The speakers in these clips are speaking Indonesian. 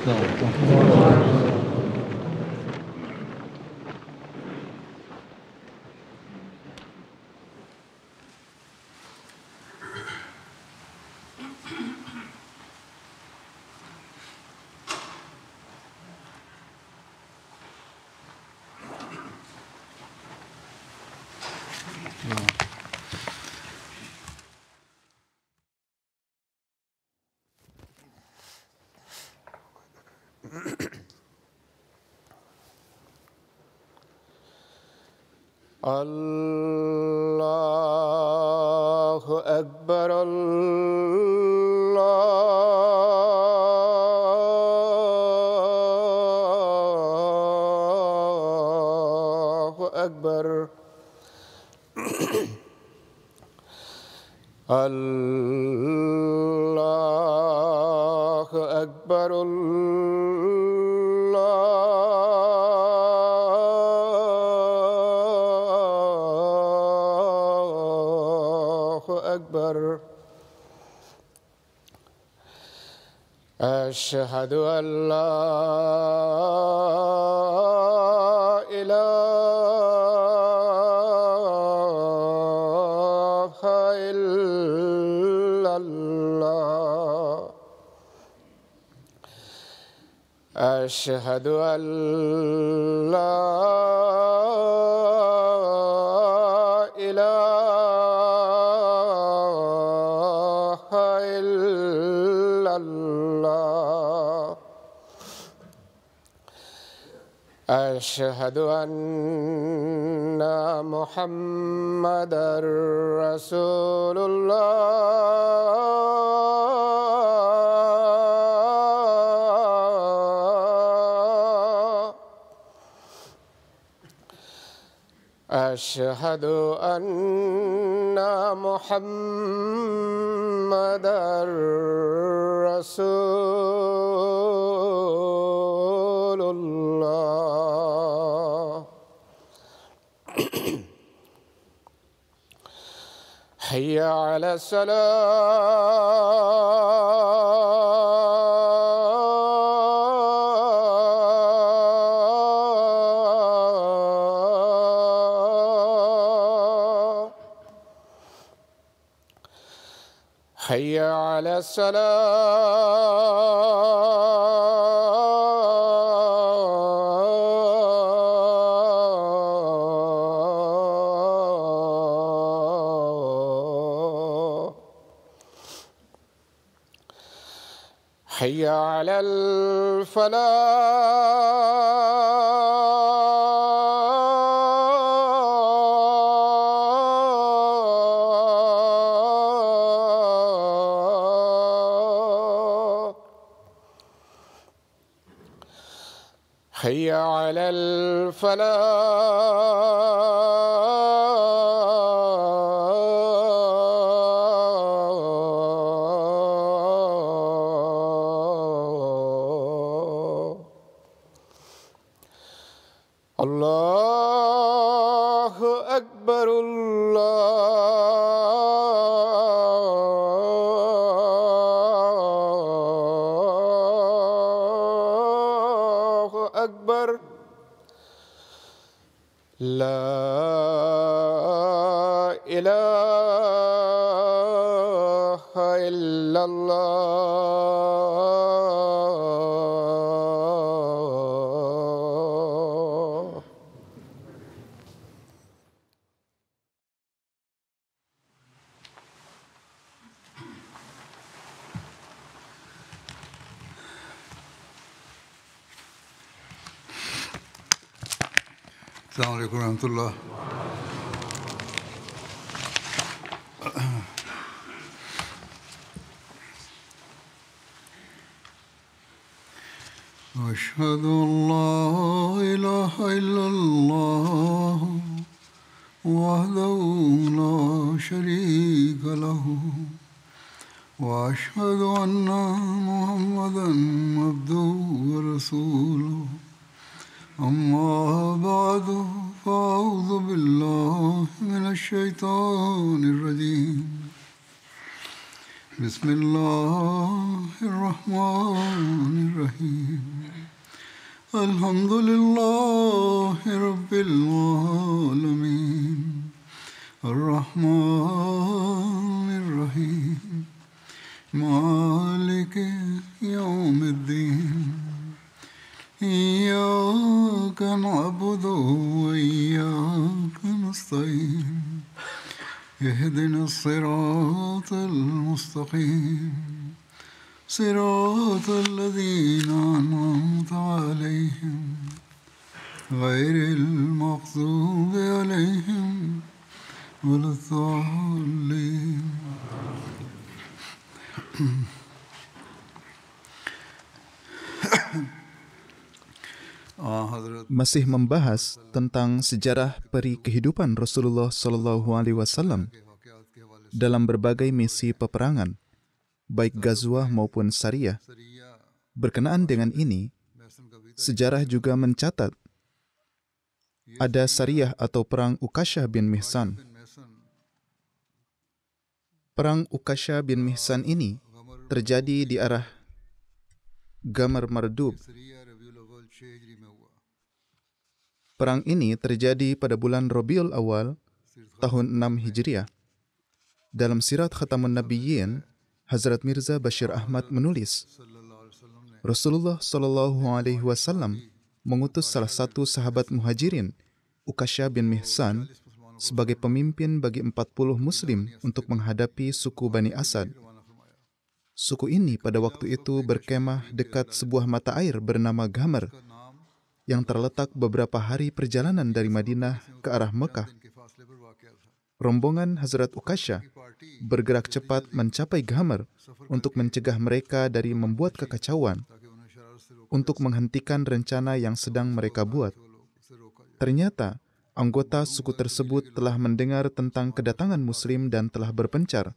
الله أكبر الله أكبر الله أكبر أكبر أشهد أن لا إله إلا الله أشهد أن لا أشهد أن محمدًا رسول الله أشهد أن محمدًا رسول الله حي على الصلاة حي على الصلاة حي على الفلاح حي على الفلاح الله أكبر الله أكبر لا إله إلا الله السلام عليكم ورحمة الله. أشهد أن لا إله إلا الله وحده لا شريك له وأشهد أن محمدًا عبده ورسوله أما بعد فأعوذ بالله من الشيطان الرجيم بسم الله الرحمن الرحيم الحمد لله رب العالمين الرحمن الرحيم مالك يوم الدين إياك نعبد وإياك نستعين اهدنا الصراط المستقيم صراط الذين أنعمت عليهم غير المغضوب عليهم ولا الضالين. Masih membahas tentang sejarah peri kehidupan Rasulullah Shallallahu Alaihi Wasallam dalam berbagai misi peperangan, baik Ghazwah maupun Sariyah. Berkenaan dengan ini, sejarah juga mencatat ada Sariyah atau Perang Uqasyah bin Mihsan. Perang Uqasyah bin Mihsan ini terjadi di arah Gamar Mardub. Perang ini terjadi pada bulan Rabiul Awal tahun 6 Hijriah. Dalam Sirat Khatamun Nabiyyin, Hazrat Mirza Bashir Ahmad menulis, Rasulullah Shallallahu Alaihi Wasallam mengutus salah satu sahabat muhajirin, Uqasyah bin Mihsan, sebagai pemimpin bagi 40 muslim untuk menghadapi suku Bani Asad. Suku ini pada waktu itu berkemah dekat sebuah mata air bernama Gamar, yang terletak beberapa hari perjalanan dari Madinah ke arah Mekah. Rombongan Hazrat Uqasyah bergerak cepat mencapai Gamar untuk mencegah mereka dari membuat kekacauan, untuk menghentikan rencana yang sedang mereka buat. Ternyata, anggota suku tersebut telah mendengar tentang kedatangan Muslim dan telah berpencar.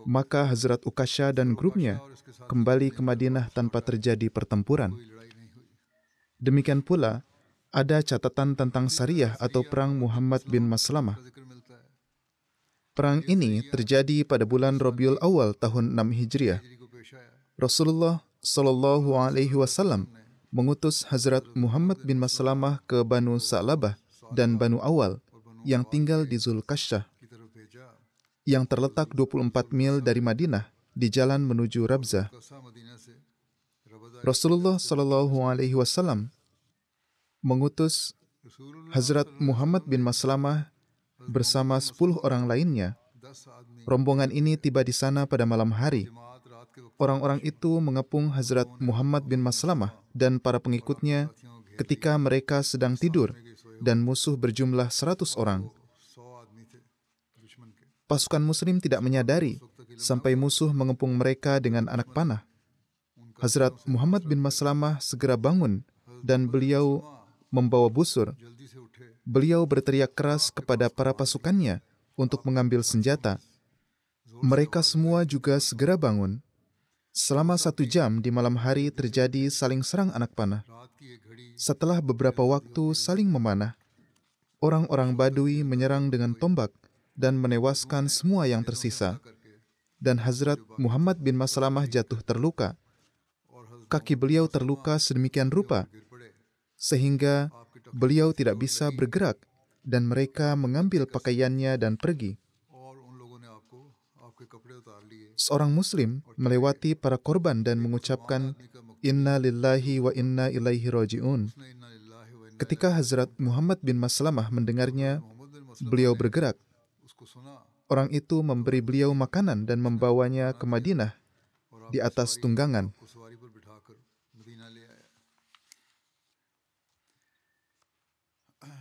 Maka Hazrat Uqasyah dan grupnya kembali ke Madinah tanpa terjadi pertempuran. Demikian pula, ada catatan tentang Sariyah atau Perang Muhammad bin Maslamah. Perang ini terjadi pada bulan Rabiul Awal tahun 6 Hijriah. Rasulullah Shallallahu Alaihi Wasallam mengutus Hazrat Muhammad bin Maslamah ke Banu Sa'labah dan Banu Awal yang tinggal di Zulkasyah, yang terletak 24 mil dari Madinah di jalan menuju Rabzah. Rasulullah Shallallahu Alaihi Wasallam mengutus Hazrat Muhammad bin Maslamah bersama 10 orang lainnya. Rombongan ini tiba di sana pada malam hari. Orang-orang itu mengepung Hazrat Muhammad bin Maslamah dan para pengikutnya ketika mereka sedang tidur dan musuh berjumlah 100 orang. Pasukan Muslim tidak menyadari sampai musuh mengepung mereka dengan anak panah. Hazrat Muhammad bin Maslamah segera bangun dan beliau membawa busur. Beliau berteriak keras kepada para pasukannya untuk mengambil senjata. Mereka semua juga segera bangun. Selama 1 jam di malam hari terjadi saling serang anak panah. Setelah beberapa waktu saling memanah, orang-orang Badui menyerang dengan tombak dan menewaskan semua yang tersisa. Dan Hazrat Muhammad bin Maslamah jatuh terluka. Kaki beliau terluka sedemikian rupa sehingga beliau tidak bisa bergerak, dan mereka mengambil pakaiannya dan pergi. Seorang Muslim melewati para korban dan mengucapkan, Inna lillahi wa inna ilaihi raji'un. Ketika Hazrat Muhammad bin Maslamah mendengarnya, beliau bergerak. Orang itu memberi beliau makanan dan membawanya ke Madinah di atas tunggangan.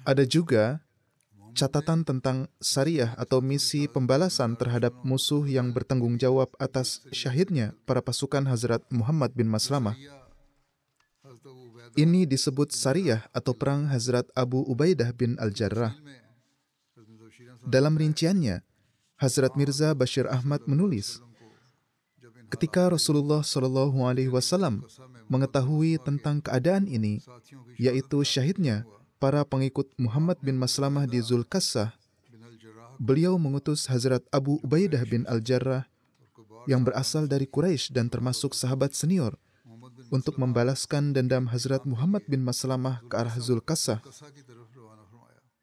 Ada juga catatan tentang Sariyah atau misi pembalasan terhadap musuh yang bertanggung jawab atas syahidnya para pasukan Hazrat Muhammad bin Maslamah. Ini disebut Sariyah atau Perang Hazrat Abu Ubaidah bin Al-Jarrah. Dalam rinciannya, Hazrat Mirza Bashir Ahmad menulis, ketika Rasulullah Shallallahu Alaihi Wasallam mengetahui tentang keadaan ini, yaitu syahidnya para pengikut Muhammad bin Maslamah di Zulkassah, beliau mengutus Hazrat Abu Ubaidah bin Al-Jarrah yang berasal dari Quraisy dan termasuk sahabat senior untuk membalaskan dendam Hazrat Muhammad bin Maslamah ke arah Zulkassah.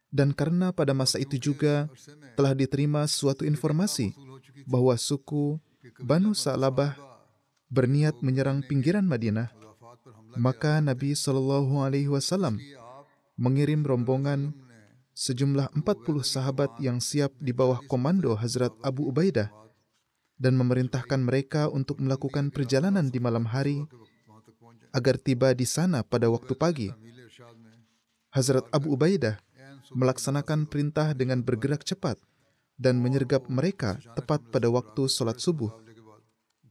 Dan karena pada masa itu juga telah diterima suatu informasi bahwa suku Banu Sa'labah berniat menyerang pinggiran Madinah, maka Nabi SAW mengirim rombongan sejumlah 40 sahabat yang siap di bawah komando Hazrat Abu Ubaidah dan memerintahkan mereka untuk melakukan perjalanan di malam hari agar tiba di sana pada waktu pagi. Hazrat Abu Ubaidah melaksanakan perintah dengan bergerak cepat dan menyergap mereka tepat pada waktu sholat subuh.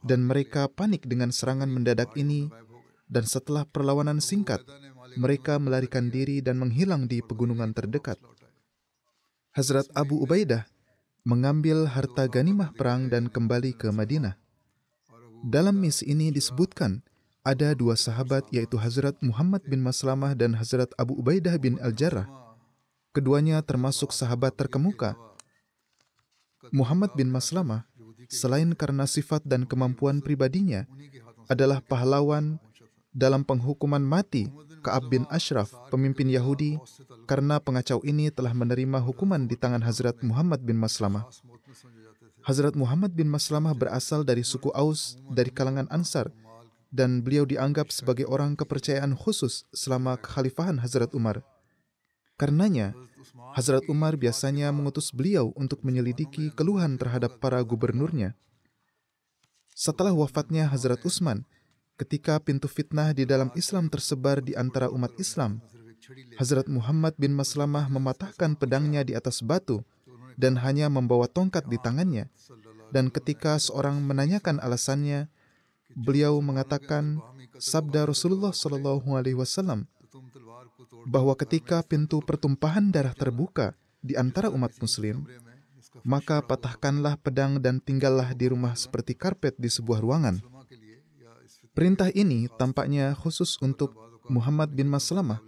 Dan mereka panik dengan serangan mendadak ini, dan setelah perlawanan singkat, mereka melarikan diri dan menghilang di pegunungan terdekat. Hazrat Abu Ubaidah mengambil harta ganimah perang dan kembali ke Madinah. Dalam misi ini disebutkan ada dua sahabat, yaitu Hazrat Muhammad bin Maslamah dan Hazrat Abu Ubaidah bin Al-Jarrah. Keduanya termasuk sahabat terkemuka. Muhammad bin Maslamah, selain karena sifat dan kemampuan pribadinya, adalah pahlawan dalam penghukuman mati Ka'ab bin Ashraf, pemimpin Yahudi, karena pengacau ini telah menerima hukuman di tangan Hazrat Muhammad bin Maslamah. Hazrat Muhammad bin Maslamah berasal dari suku Aus dari kalangan Ansar, dan beliau dianggap sebagai orang kepercayaan khusus selama kekhalifahan Hazrat Umar. Karenanya, Hazrat Umar biasanya mengutus beliau untuk menyelidiki keluhan terhadap para gubernurnya. Setelah wafatnya Hazrat Utsman, ketika pintu fitnah di dalam Islam tersebar di antara umat Islam, Hazrat Muhammad bin Maslamah mematahkan pedangnya di atas batu dan hanya membawa tongkat di tangannya. Dan ketika seorang menanyakan alasannya, beliau mengatakan sabda Rasulullah SAW bahwa ketika pintu pertumpahan darah terbuka di antara umat Muslim, maka patahkanlah pedang dan tinggallah di rumah seperti karpet di sebuah ruangan. Perintah ini tampaknya khusus untuk Muhammad bin Maslamah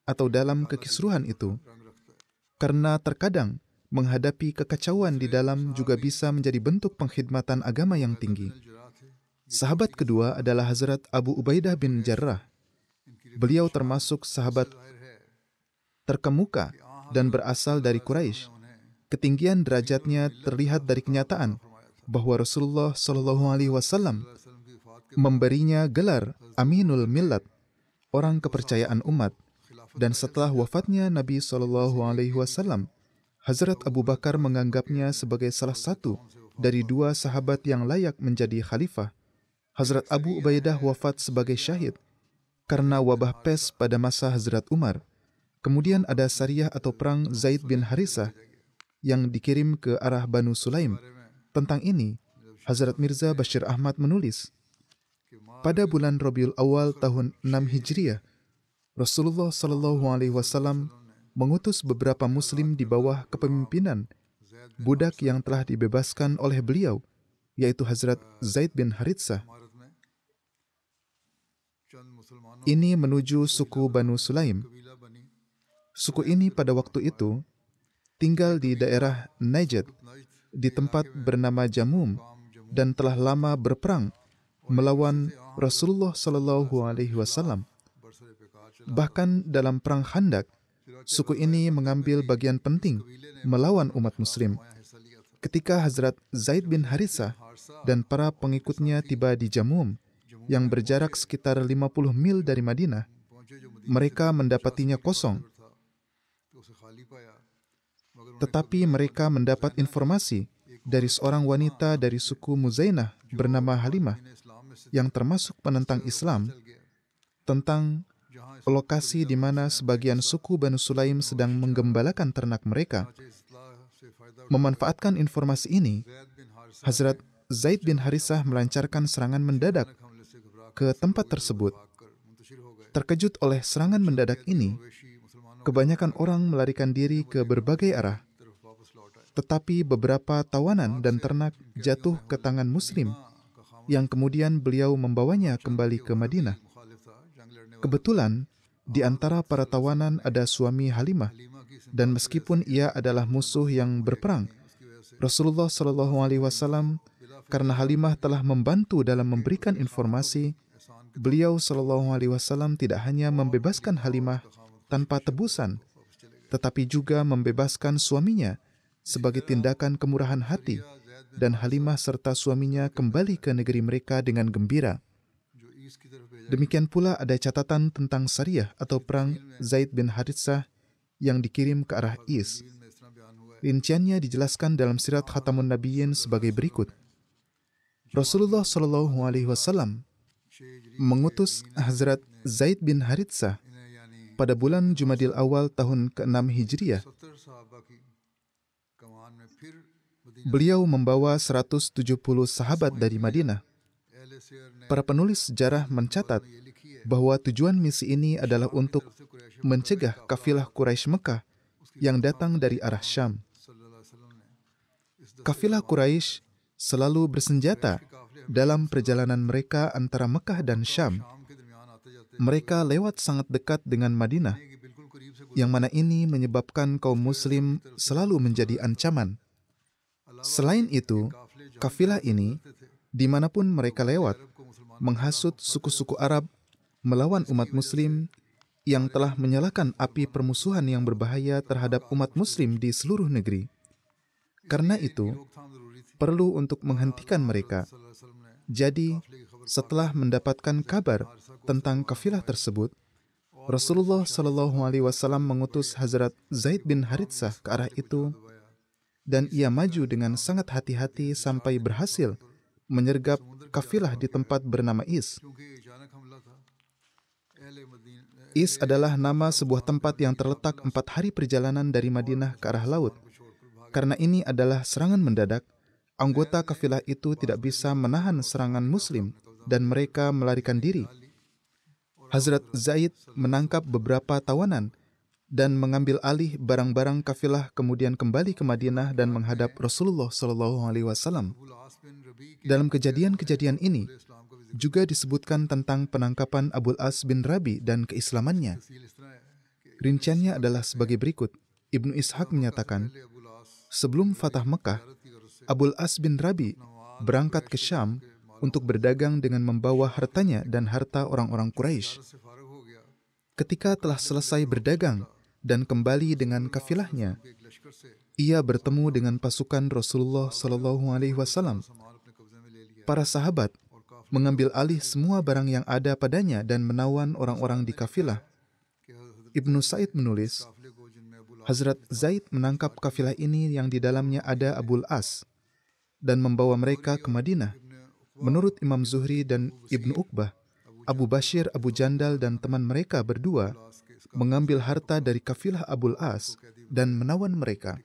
atau dalam kekisruhan itu, karena terkadang menghadapi kekacauan di dalam juga bisa menjadi bentuk pengkhidmatan agama yang tinggi. Sahabat kedua adalah Hazrat Abu Ubaidah bin Jarrah. Beliau termasuk sahabat terkemuka dan berasal dari Quraisy. Ketinggian derajatnya terlihat dari kenyataan bahwa Rasulullah SAW memberinya gelar Aminul Millat, orang kepercayaan umat. Dan setelah wafatnya Nabi SAW, Hazrat Abu Bakar menganggapnya sebagai salah satu dari dua sahabat yang layak menjadi khalifah. Hazrat Abu Ubaidah wafat sebagai syahid karena wabah pes pada masa Hazrat Umar. Kemudian ada Sariyah atau perang Zaid bin Harisah yang dikirim ke arah Banu Sulaim. Tentang ini, Hazrat Mirza Bashir Ahmad menulis, pada bulan Rabiul Awal tahun 6 Hijriah, Rasulullah SAW mengutus beberapa Muslim di bawah kepemimpinan budak yang telah dibebaskan oleh beliau, yaitu Hazrat Zaid bin Haritsah. Ini menuju suku Banu Sulaim. Suku ini pada waktu itu tinggal di daerah Najd, di tempat bernama Jamum, dan telah lama berperang melawan Rasulullah SAW. Bahkan dalam perang Khandak, suku ini mengambil bagian penting melawan umat Muslim. Ketika Hazrat Zaid bin Haritsah dan para pengikutnya tiba di Jamum, yang berjarak sekitar 50 mil dari Madinah, mereka mendapatinya kosong. Tetapi mereka mendapat informasi dari seorang wanita dari suku Muzainah bernama Halimah, yang termasuk penentang Islam, tentang lokasi di mana sebagian suku Banu Sulaim sedang menggembalakan ternak mereka. Memanfaatkan informasi ini, Hazrat Zaid bin Haritsah melancarkan serangan mendadak ke tempat tersebut. Terkejut oleh serangan mendadak ini, kebanyakan orang melarikan diri ke berbagai arah. Tetapi beberapa tawanan dan ternak jatuh ke tangan Muslim, yang kemudian beliau membawanya kembali ke Madinah. Kebetulan, di antara para tawanan ada suami Halimah, dan meskipun ia adalah musuh yang berperang, Rasulullah Shallallahu Alaihi Wasallam, karena Halimah telah membantu dalam memberikan informasi, beliau Shallallahu Alaihi Wasallam tidak hanya membebaskan Halimah tanpa tebusan, tetapi juga membebaskan suaminya sebagai tindakan kemurahan hati, dan Halimah serta suaminya kembali ke negeri mereka dengan gembira. Demikian pula ada catatan tentang Sariyah atau perang Zaid bin Haritsah yang dikirim ke arah Is. Rinciannya dijelaskan dalam Sirat Khatamun Nabiyyin sebagai berikut. Rasulullah Shallallahu Alaihi Wasallam mengutus Hazrat Zaid bin Haritsah pada bulan Jumadil Awal tahun ke-6 Hijriyah. Beliau membawa 170 sahabat dari Madinah. Para penulis sejarah mencatat bahwa tujuan misi ini adalah untuk mencegah kafilah Quraisy Mekah yang datang dari arah Syam. Kafilah Quraisy selalu bersenjata dalam perjalanan mereka antara Mekah dan Syam. Mereka lewat sangat dekat dengan Madinah, yang mana ini menyebabkan kaum Muslim selalu menjadi ancaman. Selain itu, kafilah ini, dimanapun mereka lewat, menghasut suku-suku Arab melawan umat Muslim yang telah menyalakan api permusuhan yang berbahaya terhadap umat Muslim di seluruh negeri. Karena itu, perlu untuk menghentikan mereka. Jadi, setelah mendapatkan kabar tentang kafilah tersebut, Rasulullah Shallallahu Alaihi Wasallam mengutus Hazrat Zaid bin Haritsah ke arah itu, dan ia maju dengan sangat hati-hati sampai berhasil menyergap kafilah di tempat bernama Is. Is adalah nama sebuah tempat yang terletak 4 hari perjalanan dari Madinah ke arah laut. Karena ini adalah serangan mendadak, anggota kafilah itu tidak bisa menahan serangan Muslim dan mereka melarikan diri. Hazrat Zaid menangkap beberapa tawanan dan mengambil alih barang-barang kafilah, kemudian kembali ke Madinah dan menghadap Rasulullah Shallallahu Alaihi Wasallam. Dalam kejadian-kejadian ini juga disebutkan tentang penangkapan Abul As bin Rabi dan keislamannya. Rinciannya adalah sebagai berikut. Ibnu Ishaq menyatakan, sebelum Fatah Mekah, Abul As bin Rabi berangkat ke Syam untuk berdagang dengan membawa hartanya dan harta orang-orang Quraisy. Ketika telah selesai berdagang dan kembali dengan kafilahnya, ia bertemu dengan pasukan Rasulullah Shallallahu Alaihi Wasallam. Para sahabat mengambil alih semua barang yang ada padanya dan menawan orang-orang di kafilah. Ibnu Sa'id menulis, Hazrat Zaid menangkap kafilah ini yang di dalamnya ada Abul As dan membawa mereka ke Madinah. Menurut Imam Zuhri dan Ibnu Uqbah, Abu Bashir, Abu Jandal dan teman mereka berdua mengambil harta dari kafilah Abul As dan menawan mereka.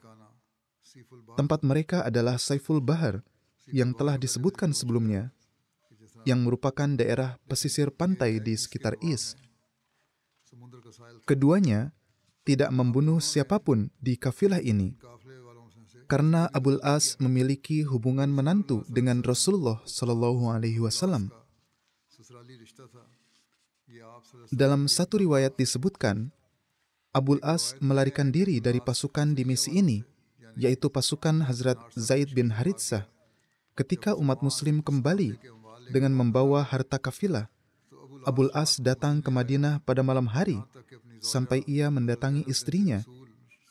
Tempat mereka adalah Saiful Bahar yang telah disebutkan sebelumnya, yang merupakan daerah pesisir pantai di sekitar Is. Keduanya tidak membunuh siapapun di kafilah ini, karena Abul As memiliki hubungan menantu dengan Rasulullah Shallallahu Alaihi Wasallam. Dalam satu riwayat disebutkan, Abul As melarikan diri dari pasukan di misi ini, yaitu pasukan Hazrat Zaid bin Haritsah. Ketika umat Muslim kembali dengan membawa harta kafilah, Abul As datang ke Madinah pada malam hari sampai ia mendatangi istrinya,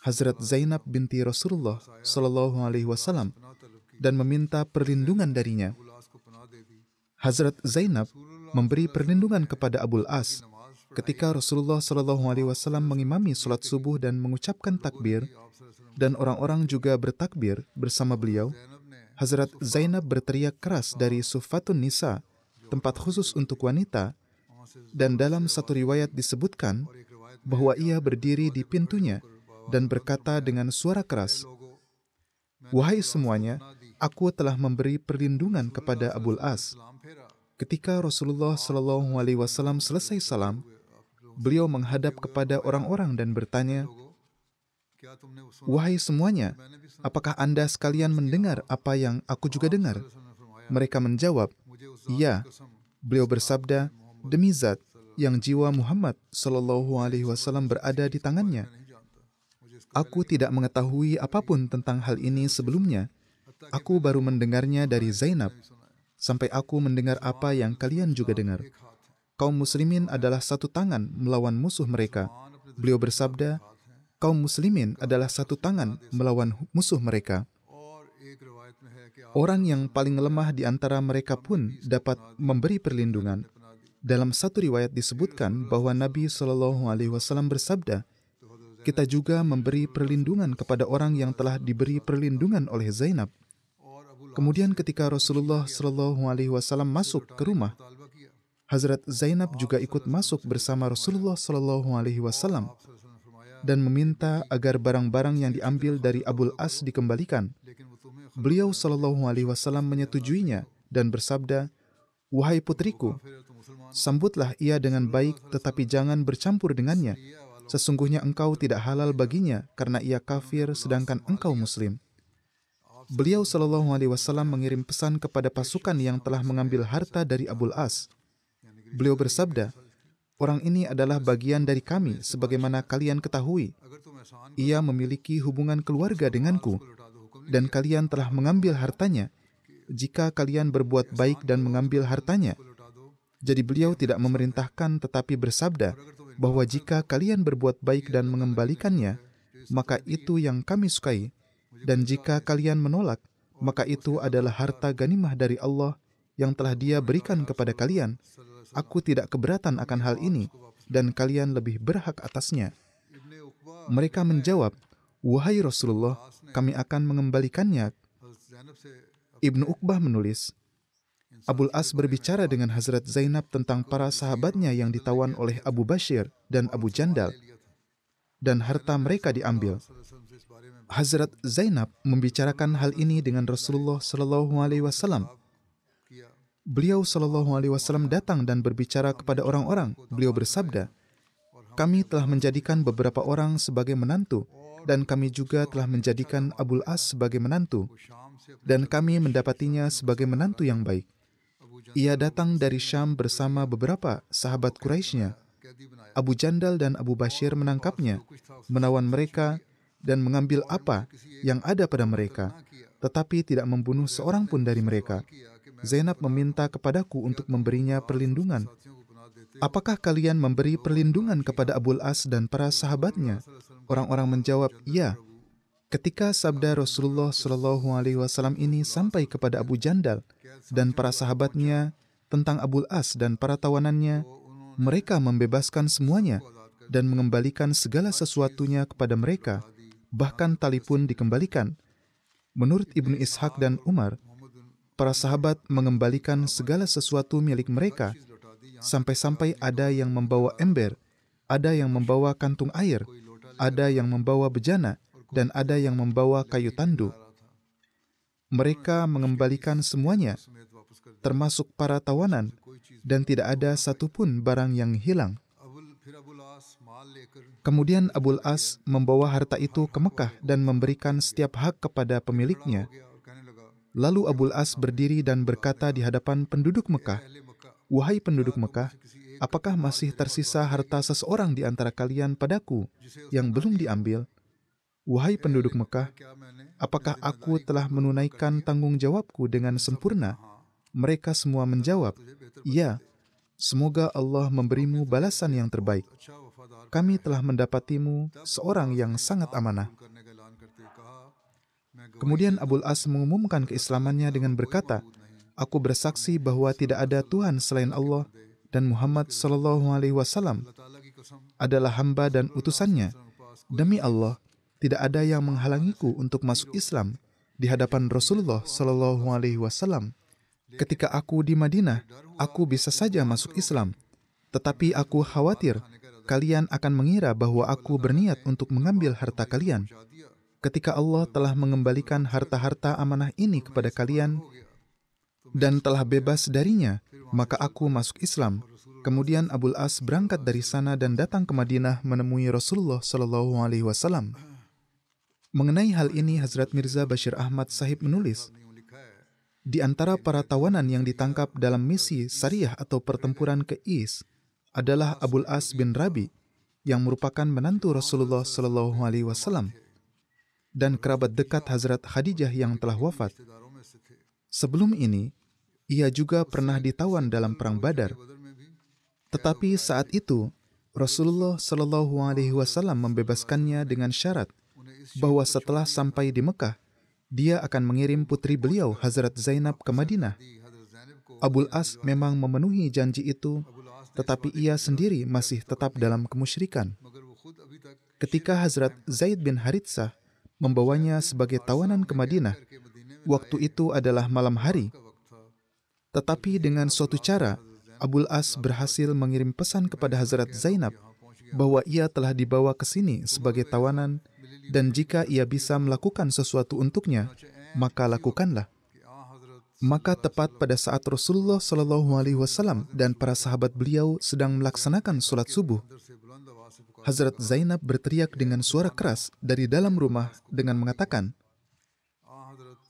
Hazrat Zainab binti Rasulullah Sallallahu Alaihi Wasallam, dan meminta perlindungan darinya. Hazrat Zainab memberi perlindungan kepada Abul As ketika Rasulullah Sallallahu Alaihi Wasallam mengimami salat subuh dan mengucapkan takbir, dan orang-orang juga bertakbir bersama beliau. Hazrat Zainab berteriak keras dari Suffatun Nisa, tempat khusus untuk wanita, dan dalam satu riwayat disebutkan bahwa ia berdiri di pintunya dan berkata dengan suara keras, "Wahai semuanya, aku telah memberi perlindungan kepada Abul As." Ketika Rasulullah Shallallahu Alaihi Wasallam selesai salam, beliau menghadap kepada orang-orang dan bertanya, "Wahai semuanya, apakah Anda sekalian mendengar apa yang aku juga dengar?" Mereka menjawab, "Iya." Beliau bersabda, "Demi Zat yang jiwa Muhammad Sallallahu Alaihi Wasallam berada di tangannya, aku tidak mengetahui apapun tentang hal ini sebelumnya, Aku baru mendengarnya dari Zainab, sampai aku mendengar apa yang kalian juga dengar. Kaum muslimin adalah satu tangan melawan musuh mereka. Beliau bersabda, kaum muslimin adalah satu tangan melawan musuh mereka. Orang yang paling lemah di antara mereka pun dapat memberi perlindungan. Dalam satu riwayat disebutkan bahwa Nabi SAW bersabda, kita juga memberi perlindungan kepada orang yang telah diberi perlindungan oleh Zainab. Kemudian ketika Rasulullah SAW masuk ke rumah, Hazrat Zainab juga ikut masuk bersama Rasulullah SAW dan meminta agar barang-barang yang diambil dari Abul As dikembalikan. Beliau SAW menyetujuinya dan bersabda, wahai putriku, sambutlah ia dengan baik tetapi jangan bercampur dengannya. Sesungguhnya engkau tidak halal baginya karena ia kafir sedangkan engkau muslim. Beliau SAW mengirim pesan kepada pasukan yang telah mengambil harta dari Abul As. Beliau bersabda, orang ini adalah bagian dari kami sebagaimana kalian ketahui. Ia memiliki hubungan keluarga denganku dan kalian telah mengambil hartanya. Jika kalian berbuat baik dan mengambil hartanya. Jadi beliau tidak memerintahkan tetapi bersabda bahwa jika kalian berbuat baik dan mengembalikannya, maka itu yang kami sukai. Dan jika kalian menolak, maka itu adalah harta ganimah dari Allah yang telah Dia berikan kepada kalian. Aku tidak keberatan akan hal ini, dan kalian lebih berhak atasnya. Mereka menjawab, wahai Rasulullah, kami akan mengembalikannya. Ibnu Uqbah menulis, Abul As berbicara dengan Hazrat Zainab tentang para sahabatnya yang ditawan oleh Abu Bashir dan Abu Jandal, dan harta mereka diambil. Hazrat Zainab membicarakan hal ini dengan Rasulullah SAW. Beliau SAW datang dan berbicara kepada orang-orang. Beliau bersabda, kami telah menjadikan beberapa orang sebagai menantu, dan kami juga telah menjadikan Abul As sebagai menantu, dan kami mendapatinya sebagai menantu yang baik. Ia datang dari Syam bersama beberapa sahabat Quraisynya. Abu Jandal dan Abu Bashir menangkapnya, menawan mereka, dan mengambil apa yang ada pada mereka, tetapi tidak membunuh seorang pun dari mereka. Zainab meminta kepadaku untuk memberinya perlindungan. Apakah kalian memberi perlindungan kepada Abul As dan para sahabatnya? Orang-orang menjawab, ya. Ketika sabda Rasulullah SAW ini sampai kepada Abu Jandal dan para sahabatnya tentang Abul As dan para tawanannya, mereka membebaskan semuanya dan mengembalikan segala sesuatunya kepada mereka, bahkan tali pun dikembalikan. Menurut Ibnu Ishaq dan Umar, para sahabat mengembalikan segala sesuatu milik mereka, sampai-sampai ada yang membawa ember, ada yang membawa kantung air, ada yang membawa bejana, dan ada yang membawa kayu tandu. Mereka mengembalikan semuanya, termasuk para tawanan, dan tidak ada satupun barang yang hilang. Kemudian Abul As membawa harta itu ke Mekah dan memberikan setiap hak kepada pemiliknya. Lalu Abul As berdiri dan berkata di hadapan penduduk Mekah, wahai penduduk Mekah, apakah masih tersisa harta seseorang di antara kalian padaku yang belum diambil? Wahai penduduk Mekah, apakah aku telah menunaikan tanggung jawabku dengan sempurna? Mereka semua menjawab, ya, semoga Allah memberimu balasan yang terbaik. Kami telah mendapatimu seorang yang sangat amanah. Kemudian Abul As mengumumkan keislamannya dengan berkata, aku bersaksi bahwa tidak ada Tuhan selain Allah dan Muhammad SAW adalah hamba dan utusannya. Demi Allah, tidak ada yang menghalangiku untuk masuk Islam di hadapan Rasulullah SAW. Ketika aku di Madinah, aku bisa saja masuk Islam, tetapi aku khawatir kalian akan mengira bahwa aku berniat untuk mengambil harta kalian. Ketika Allah telah mengembalikan harta-harta amanah ini kepada kalian dan telah bebas darinya, maka aku masuk Islam. Kemudian Abul As berangkat dari sana dan datang ke Madinah menemui Rasulullah SAW. Mengenai hal ini, Hazrat Mirza Bashir Ahmad Sahib menulis, di antara para tawanan yang ditangkap dalam misi Sariyah atau pertempuran ke Is adalah Abul As bin Rabi, yang merupakan menantu Rasulullah SAW. dan kerabat dekat Hazrat Khadijah yang telah wafat. Sebelum ini, ia juga pernah ditawan dalam Perang Badar. Tetapi saat itu, Rasulullah Shallallahu Alaihi Wasallam membebaskannya dengan syarat bahwa setelah sampai di Mekah, dia akan mengirim putri beliau, Hazrat Zainab, ke Madinah. Abul As memang memenuhi janji itu, tetapi ia sendiri masih tetap dalam kemusyrikan. Ketika Hazrat Zaid bin Haritsah membawanya sebagai tawanan ke Madinah, waktu itu adalah malam hari. Tetapi dengan suatu cara, Abul As berhasil mengirim pesan kepada Hazrat Zainab bahwa ia telah dibawa ke sini sebagai tawanan, dan jika ia bisa melakukan sesuatu untuknya, maka lakukanlah. Maka tepat pada saat Rasulullah Shallallahu Alaihi Wasallam dan para sahabat beliau sedang melaksanakan sholat subuh, Hazrat Zainab berteriak dengan suara keras dari dalam rumah dengan mengatakan,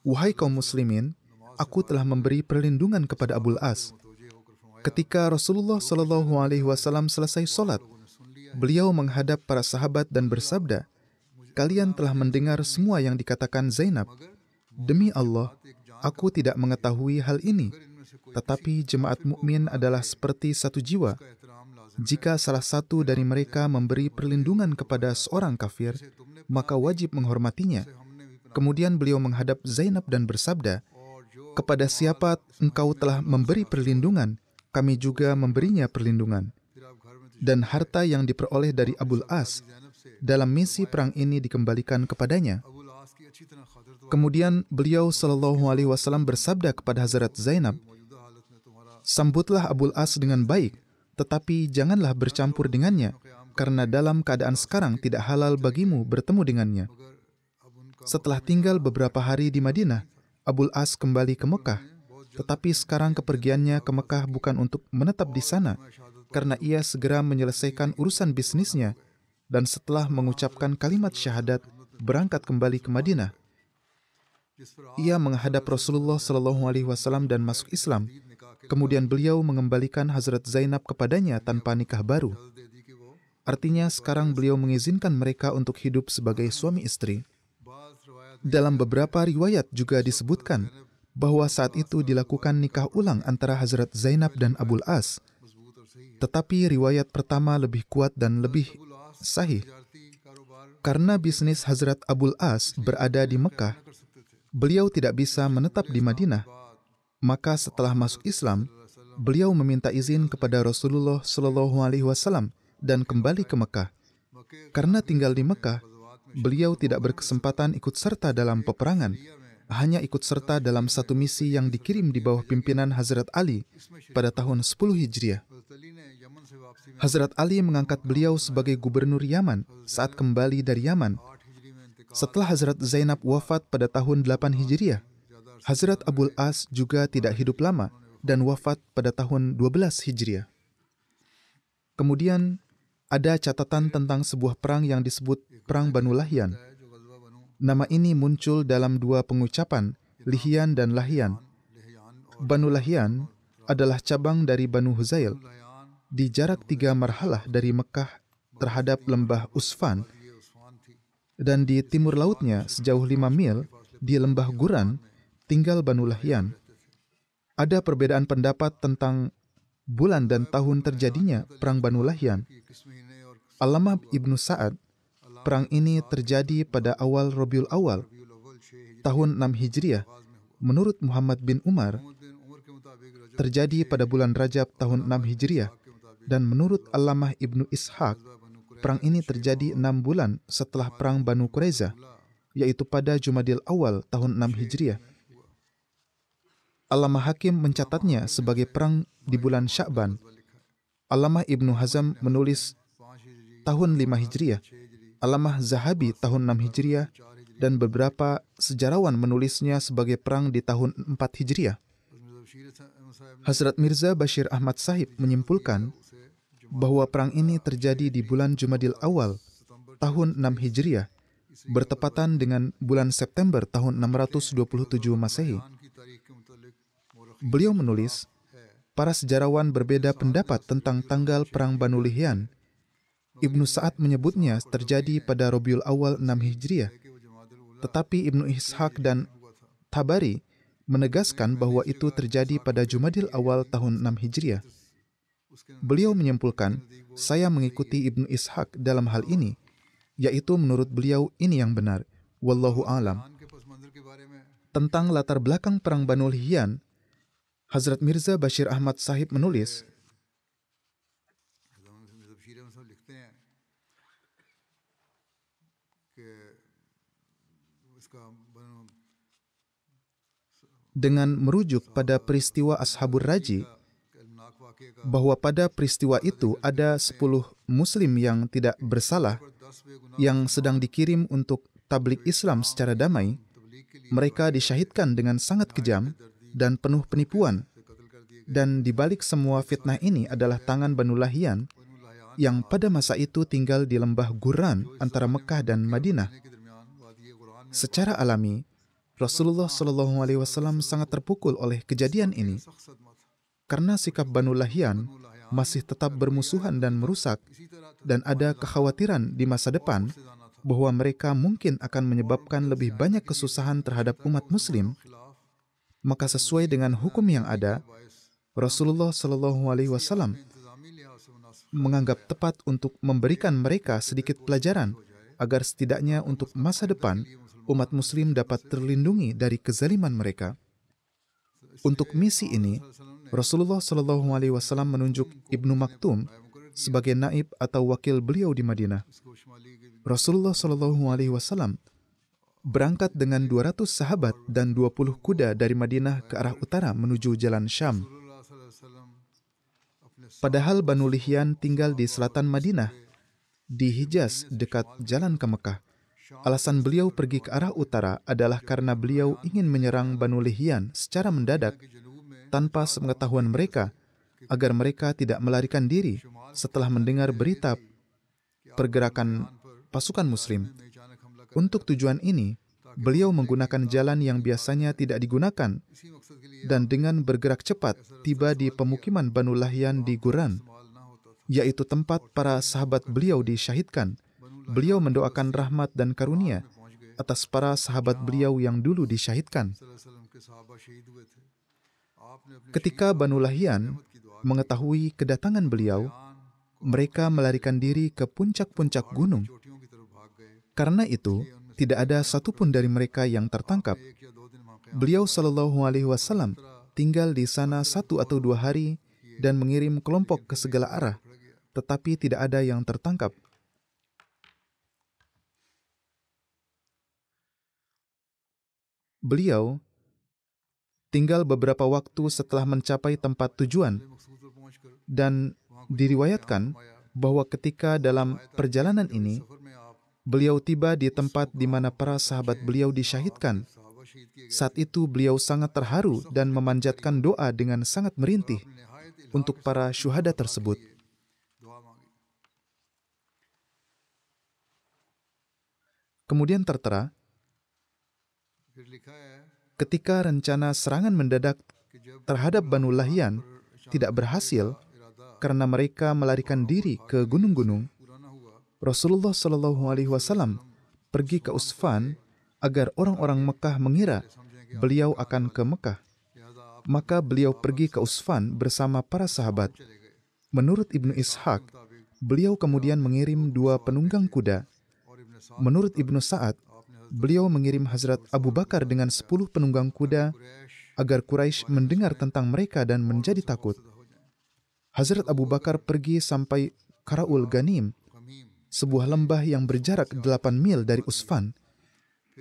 "Wahai kaum muslimin, aku telah memberi perlindungan kepada Abul As." Ketika Rasulullah Shallallahu Alaihi Wasallam selesai sholat, beliau menghadap para sahabat dan bersabda, "Kalian telah mendengar semua yang dikatakan Zainab. Demi Allah, aku tidak mengetahui hal ini. Tetapi jemaat mukmin adalah seperti satu jiwa. Jika salah satu dari mereka memberi perlindungan kepada seorang kafir, maka wajib menghormatinya." Kemudian beliau menghadap Zainab dan bersabda, "Kepada siapa engkau telah memberi perlindungan, kami juga memberinya perlindungan." Dan harta yang diperoleh dari Abul As dalam misi perang ini dikembalikan kepadanya. Kemudian beliau Shallallahu Alaihi Wasallam bersabda kepada Hazrat Zainab, "Sambutlah Abul As dengan baik, tetapi janganlah bercampur dengannya, karena dalam keadaan sekarang tidak halal bagimu bertemu dengannya." Setelah tinggal beberapa hari di Madinah, Abul As kembali ke Mekah. Tetapi sekarang kepergiannya ke Mekah bukan untuk menetap di sana, karena ia segera menyelesaikan urusan bisnisnya, dan setelah mengucapkan kalimat syahadat, berangkat kembali ke Madinah. Ia menghadap Rasulullah Shallallahu Alaihi Wasallam dan masuk Islam. Kemudian beliau mengembalikan Hazrat Zainab kepadanya tanpa nikah baru. Artinya sekarang beliau mengizinkan mereka untuk hidup sebagai suami istri. Dalam beberapa riwayat juga disebutkan bahwa saat itu dilakukan nikah ulang antara Hazrat Zainab dan Abul As. Tetapi riwayat pertama lebih kuat dan lebih sahih. Karena bisnis Hazrat Abul As berada di Mekah, beliau tidak bisa menetap di Madinah. Maka setelah masuk Islam, beliau meminta izin kepada Rasulullah Shallallahu Alaihi Wasallam dan kembali ke Mekah. Karena tinggal di Mekah, beliau tidak berkesempatan ikut serta dalam peperangan, hanya ikut serta dalam satu misi yang dikirim di bawah pimpinan Hazrat Ali pada tahun 10 Hijriah. Hazrat Ali mengangkat beliau sebagai gubernur Yaman saat kembali dari Yaman. Setelah Hazrat Zainab wafat pada tahun 8 Hijriah, Hazrat Abul As juga tidak hidup lama dan wafat pada tahun 12 Hijriah. Kemudian, ada catatan tentang sebuah perang yang disebut Perang Banu Lahyan. Nama ini muncul dalam dua pengucapan, Lihyan dan Lahyan. Banu Lahyan adalah cabang dari Banu Huzail, di jarak 3 marhalah dari Mekah terhadap lembah Usfan, dan di timur lautnya sejauh 5 mil, di lembah Guran, tinggal Banu Lahyan. Ada perbedaan pendapat tentang bulan dan tahun terjadinya Perang Banu Lahyan. Allamah Ibnu Sa'ad, perang ini terjadi pada awal Rabiul Awal, tahun 6 Hijriah. Menurut Muhammad bin Umar, terjadi pada bulan Rajab tahun 6 Hijriah. Dan menurut Allamah Ibnu Ishaq, perang ini terjadi 6 bulan setelah perang Banu Quraiza, yaitu pada Jumadil Awal tahun 6 Hijriah. Allamah Hakim mencatatnya sebagai perang di bulan Sya'ban. Allamah Ibnu Hazm menulis tahun 5 Hijriah. Allamah Zahabi tahun 6 Hijriah, dan beberapa sejarawan menulisnya sebagai perang di tahun 4 Hijriah. Hazrat Mirza Bashir Ahmad Sahib menyimpulkan bahwa perang ini terjadi di bulan Jumadil Awal tahun 6 Hijriah, bertepatan dengan bulan September tahun 627 Masehi. Beliau menulis, para sejarawan berbeda pendapat tentang tanggal perang Banu Lihyan. Ibnu Sa'ad menyebutnya terjadi pada Rabiul Awal 6 Hijriah. Tetapi Ibnu Ishaq dan Tabari menegaskan bahwa itu terjadi pada Jumadil Awal tahun 6 Hijriah. Beliau menyimpulkan, saya mengikuti Ibnu Ishaq dalam hal ini, yaitu menurut beliau ini yang benar. Wallahu a'lam. Tentang latar belakang perang Banu Lihyan, Hazrat Mirza Bashir Ahmad Sahib menulis, dengan merujuk pada peristiwa Ashabur Raji, bahwa pada peristiwa itu ada 10 Muslim yang tidak bersalah yang sedang dikirim untuk tabligh Islam secara damai. Mereka disyahidkan dengan sangat kejam dan penuh penipuan. Dan di balik semua fitnah ini adalah tangan Banu Lihyan yang pada masa itu tinggal di lembah Guran antara Mekah dan Madinah. Secara alami, Rasulullah SAW sangat terpukul oleh kejadian ini karena sikap Banu Lihyan masih tetap bermusuhan dan merusak, dan ada kekhawatiran di masa depan bahwa mereka mungkin akan menyebabkan lebih banyak kesusahan terhadap umat Muslim. Maka sesuai dengan hukum yang ada, Rasulullah SAW menganggap tepat untuk memberikan mereka sedikit pelajaran agar setidaknya untuk masa depan umat Muslim dapat terlindungi dari kezaliman mereka. Untuk misi ini, Rasulullah SAW menunjuk Ibnu Maktum sebagai naib atau wakil beliau di Madinah. Rasulullah SAW berangkat dengan 200 sahabat dan 20 kuda dari Madinah ke arah utara menuju jalan Syam. Padahal Banu Lihyan tinggal di selatan Madinah, di Hijaz dekat jalan ke Mekah. Alasan beliau pergi ke arah utara adalah karena beliau ingin menyerang Banu Lihyan secara mendadak tanpa sepengetahuan mereka, agar mereka tidak melarikan diri setelah mendengar berita pergerakan pasukan Muslim. Untuk tujuan ini, beliau menggunakan jalan yang biasanya tidak digunakan, dan dengan bergerak cepat tiba di pemukiman Banu Lihyan di Guran, yaitu tempat para sahabat beliau disyahidkan. Beliau mendoakan rahmat dan karunia atas para sahabat beliau yang dulu disyahidkan. Ketika Banu Lihyan mengetahui kedatangan beliau, mereka melarikan diri ke puncak-puncak gunung. Karena itu, tidak ada satupun dari mereka yang tertangkap. Beliau SAW tinggal di sana 1 atau 2 hari dan mengirim kelompok ke segala arah, tetapi tidak ada yang tertangkap. Beliau tinggal beberapa waktu setelah mencapai tempat tujuan, dan diriwayatkan bahwa ketika dalam perjalanan ini, beliau tiba di tempat di mana para sahabat beliau disyahidkan. Saat itu beliau sangat terharu dan memanjatkan doa dengan sangat merintih untuk para syuhada tersebut. Kemudian tertera, ketika rencana serangan mendadak terhadap Banu Lihyan tidak berhasil karena mereka melarikan diri ke gunung-gunung, Rasulullah SAW pergi ke Usfan agar orang-orang Mekah mengira beliau akan ke Mekah. Maka beliau pergi ke Usfan bersama para sahabat. Menurut Ibnu Ishaq, beliau kemudian mengirim 2 penunggang kuda. Menurut Ibnu Sa'ad, beliau mengirim Hazrat Abu Bakar dengan 10 penunggang kuda agar Quraisy mendengar tentang mereka dan menjadi takut. Hazrat Abu Bakar pergi sampai Karaul Ghanim, sebuah lembah yang berjarak 8 mil dari Usfan.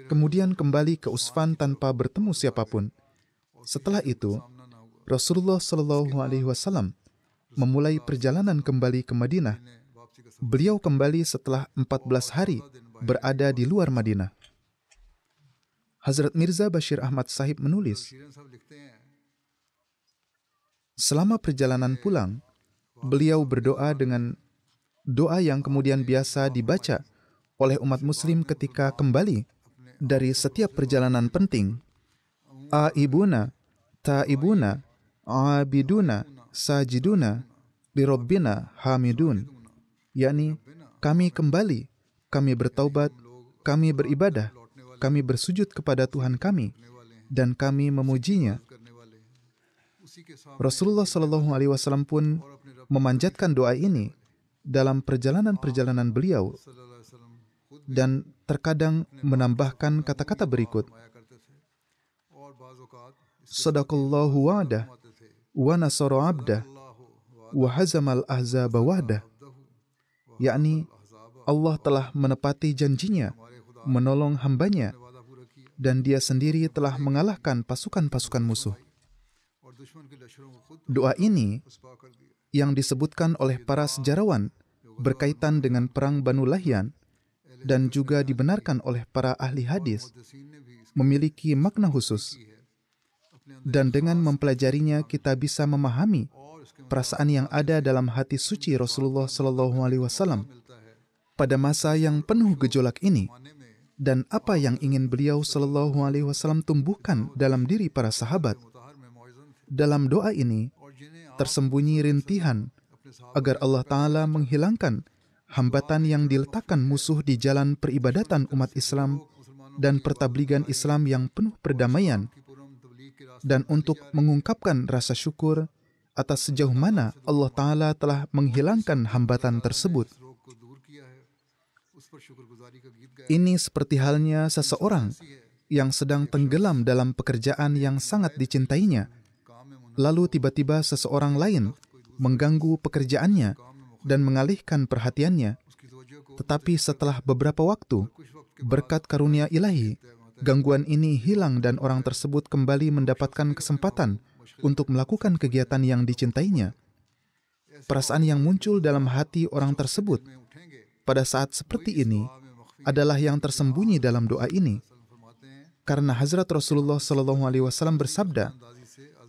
Kemudian kembali ke Usfan tanpa bertemu siapapun. Setelah itu, Rasulullah SAW memulai perjalanan kembali ke Madinah. Beliau kembali setelah 14 hari berada di luar Madinah. Hazrat Mirza Bashir Ahmad Sahib menulis, selama perjalanan pulang, beliau berdoa dengan doa yang kemudian biasa dibaca oleh umat Muslim ketika kembali dari setiap perjalanan penting. Aibuna, taibuna, abiduna, sajiduna, lirabbina hamidun. yakni kami kembali, kami bertaubat, kami beribadah, kami bersujud kepada Tuhan kami dan kami memujinya. Rasulullah SAW pun memanjatkan doa ini dalam perjalanan-perjalanan beliau dan terkadang menambahkan kata-kata berikut. Sadaqallahu wa'dah wa nasara abdah wa hazamal ahzaba wahdah. Yakni Allah telah menepati janjinya menolong hambanya dan dia sendiri telah mengalahkan pasukan-pasukan musuh. Doa ini yang disebutkan oleh para sejarawan berkaitan dengan perang Banu Lahyan dan juga dibenarkan oleh para ahli hadis memiliki makna khusus. Dan dengan mempelajarinya kita bisa memahami perasaan yang ada dalam hati suci Rasulullah SAW pada masa yang penuh gejolak ini dan apa yang ingin beliau SAW tumbuhkan dalam diri para sahabat. Dalam doa ini tersembunyi rintihan agar Allah Ta'ala menghilangkan hambatan yang diletakkan musuh di jalan peribadatan umat Islam dan pertabligan Islam yang penuh perdamaian, dan untuk mengungkapkan rasa syukur atas sejauh mana Allah Ta'ala telah menghilangkan hambatan tersebut. Ini seperti halnya seseorang yang sedang tenggelam dalam pekerjaan yang sangat dicintainya, lalu tiba-tiba seseorang lain mengganggu pekerjaannya dan mengalihkan perhatiannya. Tetapi setelah beberapa waktu, berkat karunia ilahi, gangguan ini hilang dan orang tersebut kembali mendapatkan kesempatan untuk melakukan kegiatan yang dicintainya. Perasaan yang muncul dalam hati orang tersebut pada saat seperti ini adalah yang tersembunyi dalam doa ini. Karena Hazrat Rasulullah SAW bersabda,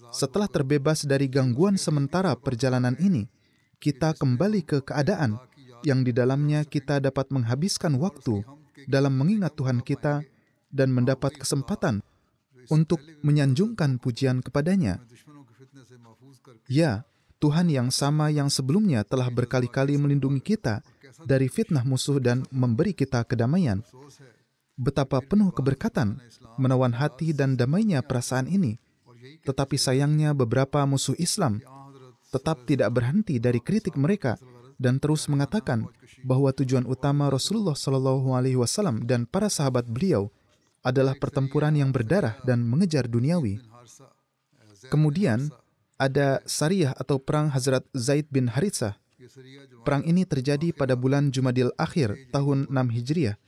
setelah terbebas dari gangguan sementara perjalanan ini, kita kembali ke keadaan yang di dalamnya kita dapat menghabiskan waktu dalam mengingat Tuhan kita dan mendapat kesempatan untuk menyanjungkan pujian kepadanya. Ya, Tuhan yang sama yang sebelumnya telah berkali-kali melindungi kita dari fitnah musuh dan memberi kita kedamaian. Betapa penuh keberkatan, menawan hati dan damainya perasaan ini. Tetapi sayangnya beberapa musuh Islam tetap tidak berhenti dari kritik mereka dan terus mengatakan bahwa tujuan utama Rasulullah SAW dan para sahabat beliau adalah pertempuran yang berdarah dan mengejar duniawi. Kemudian ada Sariyah atau perang Hazrat Zaid bin Haritsah. Perang ini terjadi pada bulan Jumadil Akhir tahun 6 Hijriah.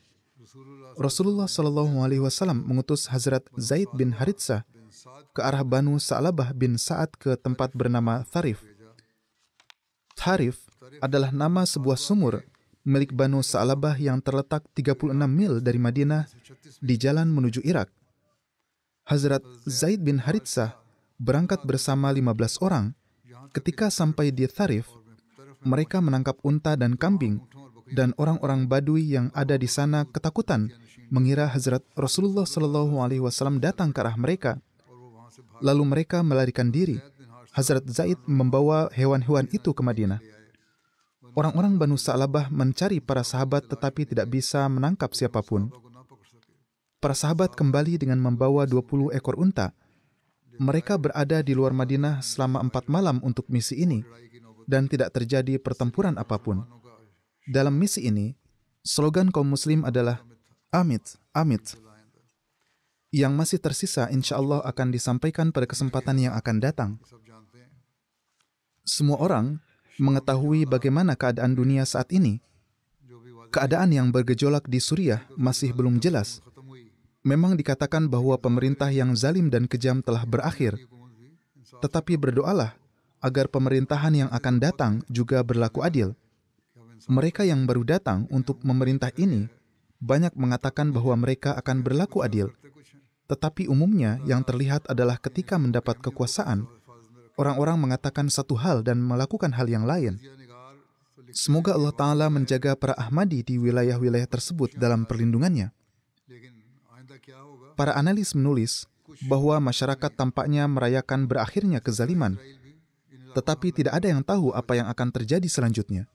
Rasulullah SAW mengutus Hazrat Zaid bin Haritsah ke arah Banu Sa'labah bin Sa'ad ke tempat bernama Tharif. Tharif adalah nama sebuah sumur milik Banu Sa'labah yang terletak 36 mil dari Madinah di jalan menuju Irak. Hazrat Zaid bin Haritsah berangkat bersama 15 orang. Ketika sampai di Tharif, mereka menangkap unta dan kambing, dan orang-orang Badui yang ada di sana ketakutan mengira Hazrat Rasulullah SAW datang ke arah mereka. Lalu mereka melarikan diri. Hazrat Zaid membawa hewan-hewan itu ke Madinah. Orang-orang Banu Sa'labah mencari para sahabat tetapi tidak bisa menangkap siapapun. Para sahabat kembali dengan membawa 20 ekor unta. Mereka berada di luar Madinah selama 4 malam untuk misi ini dan tidak terjadi pertempuran apapun. Dalam misi ini, slogan kaum muslim adalah Amit, Amit. Yang masih tersisa insya Allah akan disampaikan pada kesempatan yang akan datang. Semua orang mengetahui bagaimana keadaan dunia saat ini. Keadaan yang bergejolak di Suriah masih belum jelas. Memang dikatakan bahwa pemerintah yang zalim dan kejam telah berakhir. Tetapi berdoalah agar pemerintahan yang akan datang juga berlaku adil. Mereka yang baru datang untuk memerintah ini banyak mengatakan bahwa mereka akan berlaku adil. Tetapi umumnya yang terlihat adalah ketika mendapat kekuasaan, orang-orang mengatakan satu hal dan melakukan hal yang lain. Semoga Allah Ta'ala menjaga para Ahmadi di wilayah-wilayah tersebut dalam perlindungannya. Para analis menulis bahwa masyarakat tampaknya merayakan berakhirnya kezaliman, tetapi tidak ada yang tahu apa yang akan terjadi selanjutnya.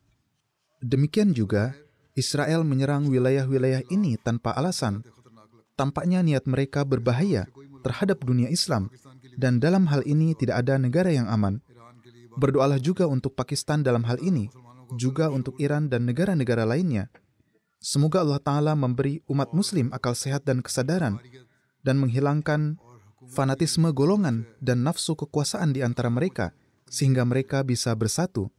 Demikian juga, Israel menyerang wilayah-wilayah ini tanpa alasan, Tampaknya niat mereka berbahaya terhadap dunia Islam, dan dalam hal ini tidak ada negara yang aman. Berdoalah juga untuk Pakistan dalam hal ini, juga untuk Iran dan negara-negara lainnya. Semoga Allah Ta'ala memberi umat muslim akal sehat dan kesadaran, dan menghilangkan fanatisme golongan dan nafsu kekuasaan di antara mereka, sehingga mereka bisa bersatu.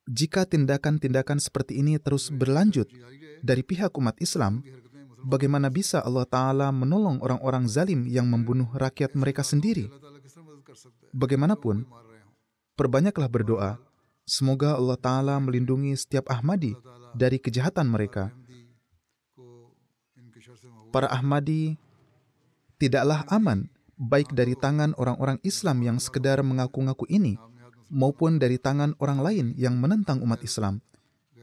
Jika tindakan-tindakan seperti ini terus berlanjut dari pihak umat Islam, bagaimana bisa Allah Ta'ala menolong orang-orang zalim yang membunuh rakyat mereka sendiri? Bagaimanapun, perbanyaklah berdoa. Semoga Allah Ta'ala melindungi setiap Ahmadi dari kejahatan mereka. Para Ahmadi tidaklah aman, baik dari tangan orang-orang Islam yang sekedar mengaku-ngaku ini, maupun dari tangan orang lain yang menentang umat Islam.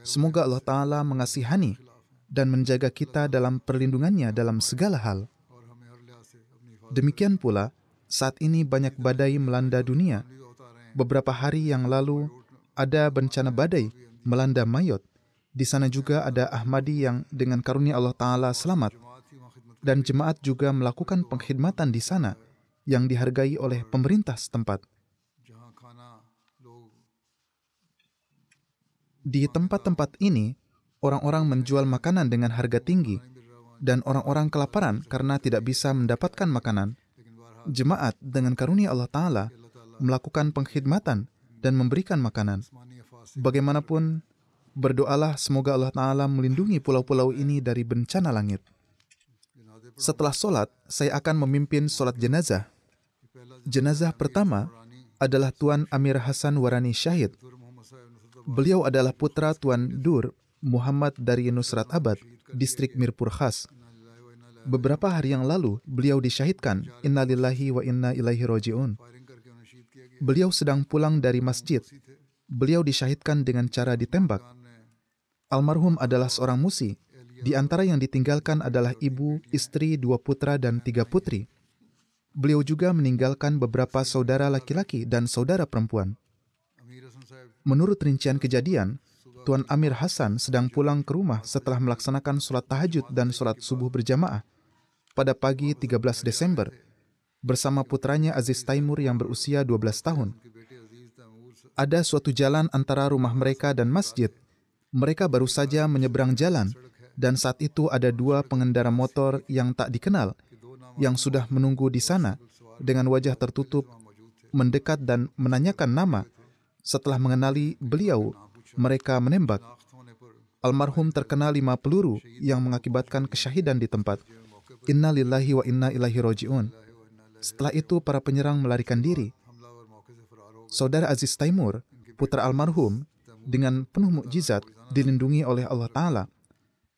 Semoga Allah Ta'ala mengasihani dan menjaga kita dalam perlindungannya dalam segala hal. Demikian pula, saat ini banyak badai melanda dunia. Beberapa hari yang lalu, ada bencana badai melanda Mayotte. Di sana juga ada Ahmadi yang dengan karunia Allah Ta'ala selamat. Dan jemaat juga melakukan pengkhidmatan di sana yang dihargai oleh pemerintah setempat. Di tempat-tempat ini, orang-orang menjual makanan dengan harga tinggi, dan orang-orang kelaparan karena tidak bisa mendapatkan makanan. Jemaat dengan karunia Allah Ta'ala melakukan pengkhidmatan dan memberikan makanan. Bagaimanapun, berdoalah semoga Allah Ta'ala melindungi pulau-pulau ini dari bencana langit. Setelah solat, saya akan memimpin solat jenazah. Jenazah pertama adalah Tuan Amir Hasan Warani Syahid. Beliau adalah putra Tuan Dur Muhammad dari Nusrat Abad, distrik Mirpur Khas. Beberapa hari yang lalu, beliau disyahidkan. Innalillahi wa inna ilaihi roji'un. Beliau sedang pulang dari masjid. Beliau disyahidkan dengan cara ditembak. Almarhum adalah seorang musi. Di antara yang ditinggalkan adalah ibu, istri, 2 putra, dan 3 putri. Beliau juga meninggalkan beberapa saudara laki-laki dan saudara perempuan. Menurut rincian kejadian, Tuan Amir Hasan sedang pulang ke rumah setelah melaksanakan sholat tahajud dan sholat subuh berjamaah pada pagi 13 Desember bersama putranya Aziz Taimur yang berusia 12 tahun. Ada suatu jalan antara rumah mereka dan masjid. Mereka baru saja menyeberang jalan, dan saat itu ada 2 pengendara motor yang tak dikenal yang sudah menunggu di sana dengan wajah tertutup, mendekat dan menanyakan nama. Setelah mengenali beliau, mereka menembak. Almarhum terkena 5 peluru yang mengakibatkan kesyahidan di tempat. Inna lillahi wa inna ilaihi roji'un. Setelah itu para penyerang melarikan diri. Saudara Aziz Taimur, putra almarhum, dengan penuh mukjizat dilindungi oleh Allah Ta'ala.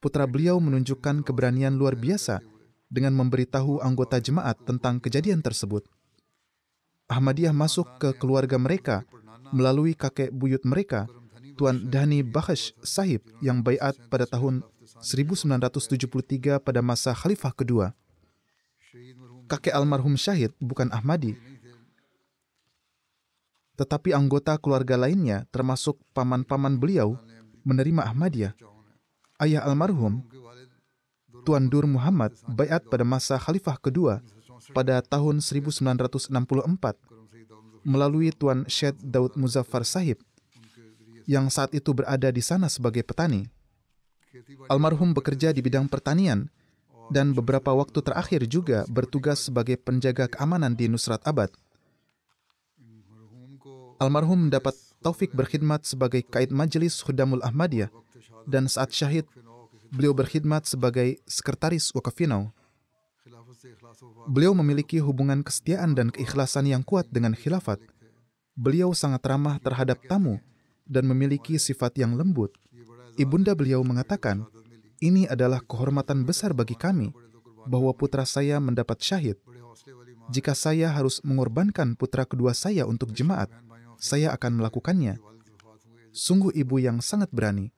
Putra beliau menunjukkan keberanian luar biasa dengan memberitahu anggota jemaat tentang kejadian tersebut. Ahmadiyah masuk ke keluarga mereka melalui kakek buyut mereka, Tuan Dhani Baksh Sahib yang baiat pada tahun 1973 pada masa Khalifah kedua. Kakek almarhum syahid bukan Ahmadi, tetapi anggota keluarga lainnya termasuk paman-paman beliau menerima Ahmadiyah. Ayah almarhum, Tuan Dur Muhammad, baiat pada masa Khalifah kedua pada tahun 1964 melalui Tuan Syed Daud Muzaffar Sahib yang saat itu berada di sana sebagai petani. Almarhum bekerja di bidang pertanian dan beberapa waktu terakhir juga bertugas sebagai penjaga keamanan di Nusrat Abad. Almarhum mendapat taufik berkhidmat sebagai Qaid Majelis Khudamul Ahmadiyah dan saat syahid, beliau berkhidmat sebagai Sekretaris Wakafinau. Beliau memiliki hubungan kesetiaan dan keikhlasan yang kuat dengan khilafat. Beliau sangat ramah terhadap tamu dan memiliki sifat yang lembut. Ibunda beliau mengatakan, ini adalah kehormatan besar bagi kami bahwa putra saya mendapat syahid. Jika saya harus mengorbankan putra kedua saya untuk jemaat, saya akan melakukannya. Sungguh ibu yang sangat berani.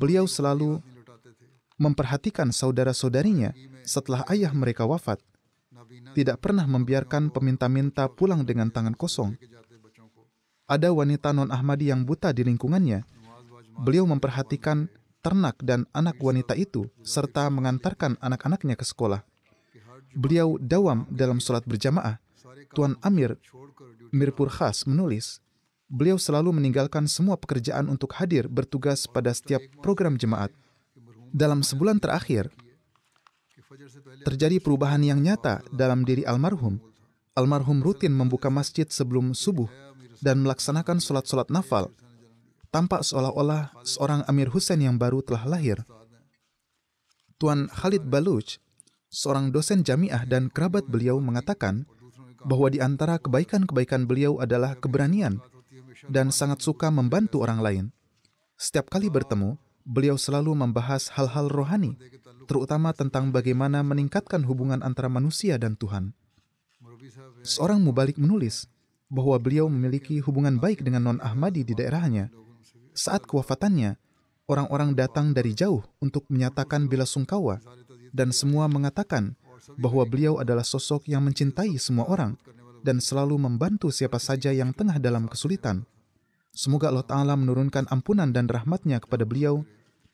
Beliau selalu memperhatikan saudara-saudarinya setelah ayah mereka wafat. Tidak pernah membiarkan peminta-minta pulang dengan tangan kosong. Ada wanita non-Ahmadi yang buta di lingkungannya. Beliau memperhatikan ternak dan anak wanita itu, serta mengantarkan anak-anaknya ke sekolah. Beliau dawam dalam sholat berjamaah. Tuan Amir Mirpur Khas menulis, beliau selalu meninggalkan semua pekerjaan untuk hadir bertugas pada setiap program jemaat. Dalam sebulan terakhir, terjadi perubahan yang nyata dalam diri almarhum. Almarhum rutin membuka masjid sebelum subuh dan melaksanakan sholat-sholat nafal. Tampak seolah-olah seorang Amir Hussein yang baru telah lahir. Tuan Khalid Baluch, seorang dosen jamiah dan kerabat beliau, mengatakan bahwa di antara kebaikan-kebaikan beliau adalah keberanian dan sangat suka membantu orang lain. Setiap kali bertemu, beliau selalu membahas hal-hal rohani, terutama tentang bagaimana meningkatkan hubungan antara manusia dan Tuhan. Seorang mubalik menulis bahwa beliau memiliki hubungan baik dengan non-Ahmadi di daerahnya. Saat kewafatannya, orang-orang datang dari jauh untuk menyatakan bela sungkawa, dan semua mengatakan bahwa beliau adalah sosok yang mencintai semua orang dan selalu membantu siapa saja yang tengah dalam kesulitan. Semoga Allah Ta'ala menurunkan ampunan dan rahmatnya kepada beliau,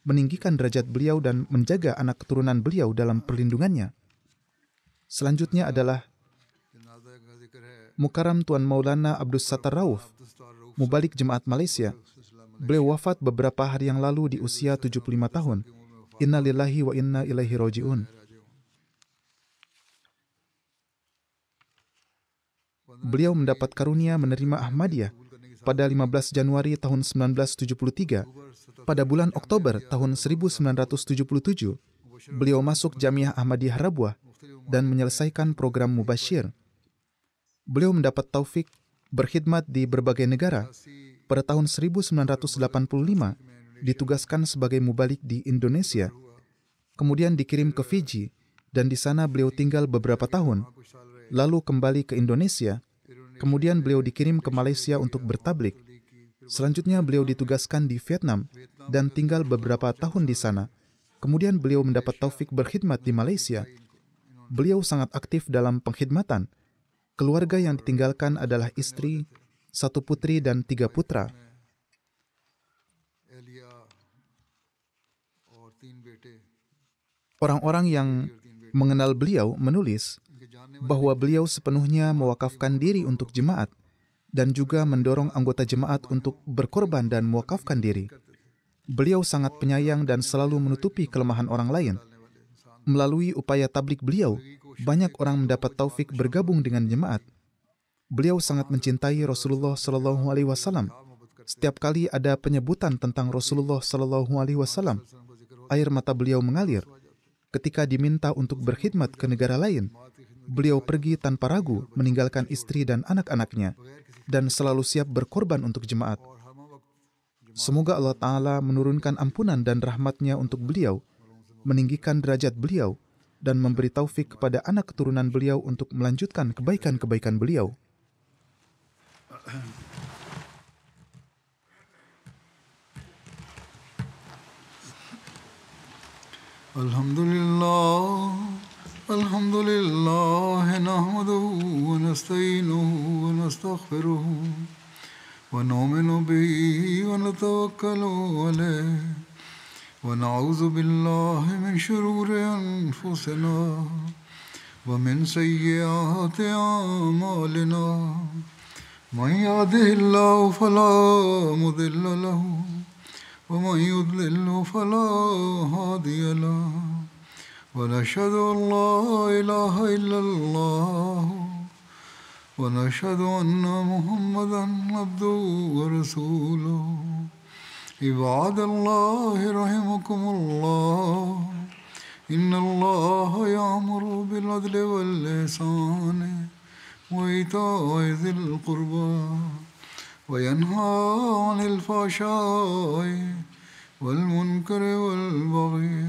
meninggikan derajat beliau dan menjaga anak keturunan beliau dalam perlindungannya. Selanjutnya adalah Mukarram Tuan Maulana Abdus Sattar Rauf, mubalik jemaat Malaysia. Beliau wafat beberapa hari yang lalu di usia 75 tahun. Inna lillahi wa inna ilaihi raji'un. Beliau mendapat karunia menerima Ahmadiyah pada 15 Januari tahun 1973. Pada bulan Oktober tahun 1977, beliau masuk Jamiah Ahmadiyah Rabwah dan menyelesaikan program Mubashir. Beliau mendapat taufik berkhidmat di berbagai negara. Pada tahun 1985, ditugaskan sebagai mubalik di Indonesia. Kemudian dikirim ke Fiji, dan di sana beliau tinggal beberapa tahun. Lalu kembali ke Indonesia. Kemudian beliau dikirim ke Malaysia untuk bertablik. Selanjutnya beliau ditugaskan di Vietnam dan tinggal beberapa tahun di sana. Kemudian beliau mendapat taufik berkhidmat di Malaysia. Beliau sangat aktif dalam pengkhidmatan. Keluarga yang ditinggalkan adalah istri, 1 putri dan 3 putra. Orang-orang yang mengenal beliau menulis bahwa beliau sepenuhnya mewakafkan diri untuk jemaat dan juga mendorong anggota jemaat untuk berkorban dan mewakafkan diri. Beliau sangat penyayang dan selalu menutupi kelemahan orang lain. Melalui upaya tablik beliau, banyak orang mendapat taufik bergabung dengan jemaat. Beliau sangat mencintai Rasulullah SAW. Setiap kali ada penyebutan tentang Rasulullah SAW, air mata beliau mengalir. Ketika diminta untuk berkhidmat ke negara lain, beliau pergi tanpa ragu meninggalkan istri dan anak-anaknya dan selalu siap berkorban untuk jemaat. Semoga Allah Ta'ala menurunkan ampunan dan rahmatnya untuk beliau, meninggikan derajat beliau, dan memberi taufik kepada anak keturunan beliau untuk melanjutkan kebaikan-kebaikan beliau. Alhamdulillah, alhamdulillah, nahmaduhu wa nasta'inuhu wa nastaghfiruhu wa nu'minu bihi wa natawakkalu alayhi wa na'udzu billahi min shururi anfusina wa min sayyiati a'malina. Man yahdihillahu fala mudilla lahu ومن يضلل فلا هادي له ونشهد أن لا إله إلا الله ونشهد أن محمدا عبده ورسوله. عباد الله رحمكم الله إن الله يأمر بالعدل والإحسان وإيتاء ذي القربى وينهى عن الفحشاء والمنكر والبغي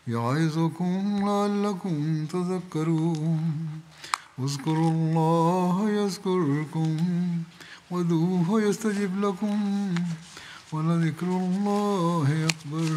يعظكم لعلكم تذكرون. اذكروا الله يذكركم وادعوه يستجب لكم ولذكر الله أكبر.